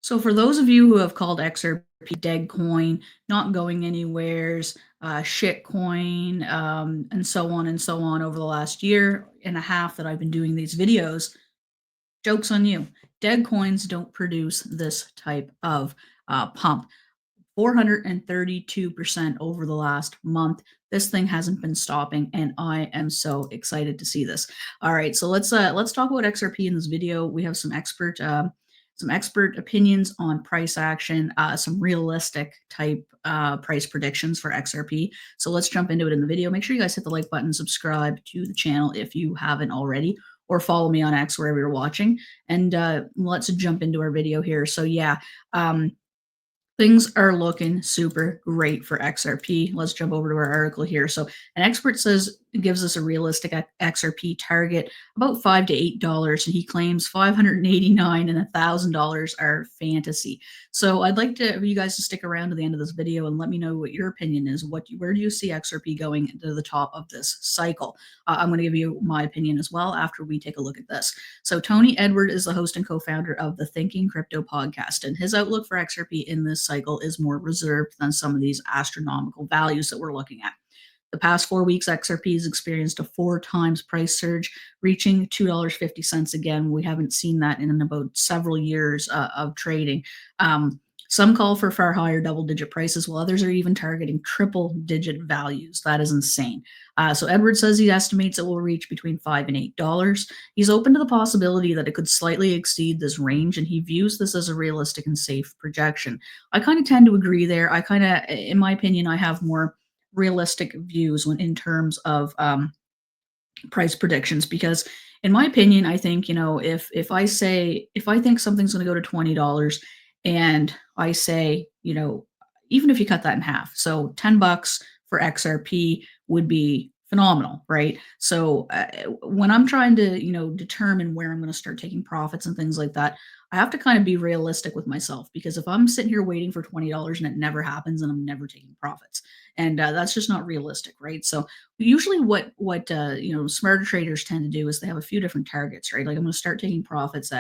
So for those of you who have called XRP dead coin, not going anywheres, shit coin, and so on over the last year and a half that I've been doing these videos, joke's on you. Dead coins don't produce this type of pump. 432% over the last month. This thing hasn't been stopping, and I am so excited to see this. All right, so let's talk about XRP in this video. We have some expert opinions on price action, some realistic type price predictions for XRP. So let's jump into it in the video. Make sure you guys hit the like button, subscribe to the channel if you haven't already, or follow me on X wherever you're watching. And let's jump into our video here. So yeah, things are looking super great for XRP. Let's jump over to our article here. So an expert gives us a realistic XRP target about $5 to $8, and he claims $589 and $1,000 are fantasy. So I'd like for you guys to stick around to the end of this video and let me know what your opinion is. Where do you see XRP going to the top of this cycle? I'm going to give you my opinion as well after we take a look at this. So Tony Edward is the host and co-founder of the Thinking Crypto podcast, and his outlook for XRP in this cycle is more reserved than some of these astronomical values that we're looking at. The past 4 weeks, XRP has experienced a 4 times price surge, reaching $2.50 again. We haven't seen that in about several years of trading. Some call for far higher double-digit prices, while others are even targeting triple-digit values. That is insane. So Edward says he estimates it will reach between $5 and $8. He's open to the possibility that it could slightly exceed this range, and he views this as a realistic and safe projection. I kind of tend to agree there. In my opinion, I have more realistic views in terms of price predictions, because in my opinion, I think, if I think something's going to go to $20 and I say, even if you cut that in half, so $10 for XRP would be phenomenal, right? So when I'm trying to, determine where I'm going to start taking profits and things like that, I have to kind of be realistic with myself, because if I'm sitting here waiting for $20 and it never happens, then I'm never taking profits. And that's just not realistic, right? So usually what smarter traders tend to do is they have a few different targets, right? Like, I'm going to start taking profits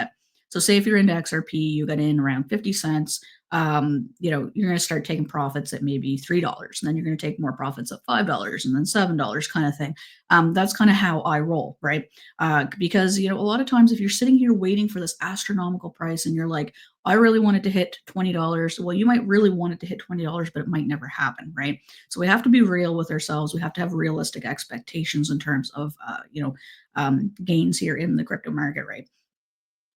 so say if you're into XRP, you got in around 50 cents, you're going to start taking profits at maybe $3, and then you're going to take more profits at $5 and then $7 kind of thing. That's kind of how I roll, right? Because, a lot of times if you're sitting here waiting for this astronomical price and you're like, I really want it to hit $20. Well, you might really want it to hit $20, but it might never happen, right? So we have to be real with ourselves. We have to have realistic expectations in terms of, gains here in the crypto market, right?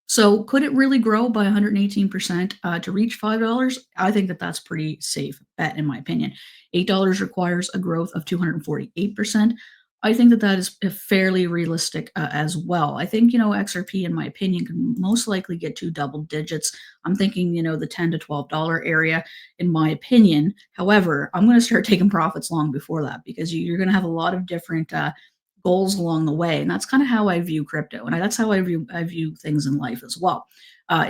So could it really grow by 118% to reach $5? I think that's pretty safe bet, in my opinion. $8 requires a growth of 248%. I think that is fairly realistic as well. I think, XRP, in my opinion, can most likely get to double digits. I'm thinking, the $10 to $12 area, in my opinion. However, I'm going to start taking profits long before that, because you're going to have a lot of different goals along the way, and that's kind of how I view crypto, and that's how I view things in life as well.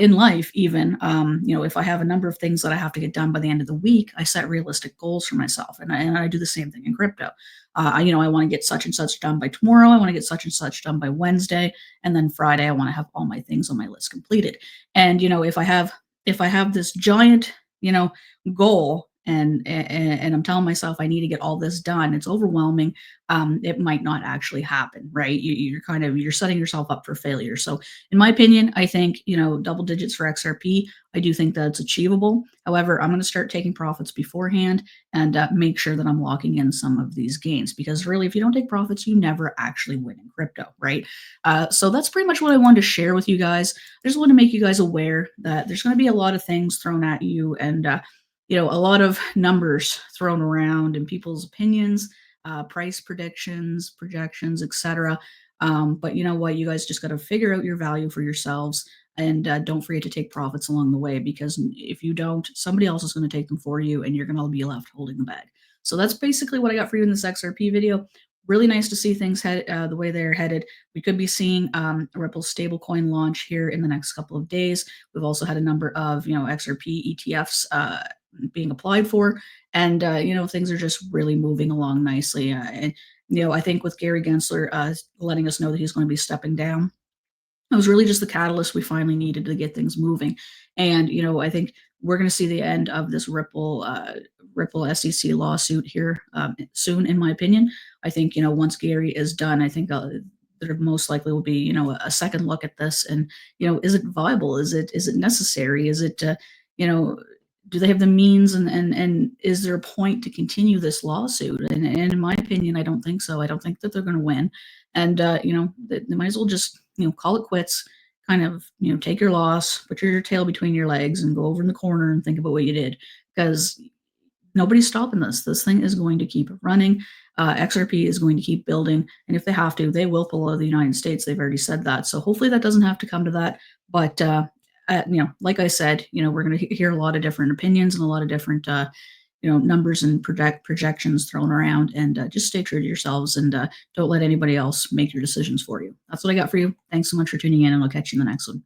In life, even if I have a number of things that I have to get done by the end of the week, I set realistic goals for myself, and I do the same thing in crypto. I want to get such and such done by tomorrow. I want to get such and such done by Wednesday, and then Friday I want to have all my things on my list completed. And if I have this giant goal, and I'm telling myself I need to get all this done, it's overwhelming. It might not actually happen, right? You're setting yourself up for failure. So in my opinion, I think, double digits for XRP, I do think that's achievable. However, I'm going to start taking profits beforehand and make sure that I'm locking in some of these gains, because really, if you don't take profits, you never actually win in crypto, right? So that's pretty much what I wanted to share with you guys. I just want to make you guys aware that there's going to be a lot of things thrown at you, and a lot of numbers thrown around, and people's opinions, price predictions, projections, etc. But you know what? You guys just got to figure out your value for yourselves, and don't forget to take profits along the way, because if you don't, somebody else is going to take them for you, and you're going to be left holding the bag. So that's basically what I got for you in this XRP video. Really nice to see things head the way they're headed. We could be seeing a Ripple stablecoin launch here in the next couple of days. We've also had a number of XRP ETFs being applied for, and things are just really moving along nicely. And I think with Gary Gensler letting us know that he's going to be stepping down, It was really just the catalyst we finally needed to get things moving. And, I think we're going to see the end of this Ripple SEC lawsuit here soon, in my opinion. I think, once Gary is done, I think there most likely will be, a second look at this. And, is it viable? Is it necessary? Is it, do they have the means, and is there a point to continue this lawsuit? And in my opinion, I don't think so. I don't think that they're going to win. And, they might as well just, call it quits, kind of, take your loss, put your tail between your legs and go over in the corner and think about what you did, because nobody's stopping this. This thing is going to keep running. XRP is going to keep building. And if they have to, they will pull out of the United States. They've already said that. So hopefully that doesn't have to come to that. But, like I said, we're going to hear a lot of different opinions and a lot of different, numbers and projections thrown around, and just stay true to yourselves, and don't let anybody else make your decisions for you. That's what I got for you. Thanks so much for tuning in, and I'll catch you in the next one.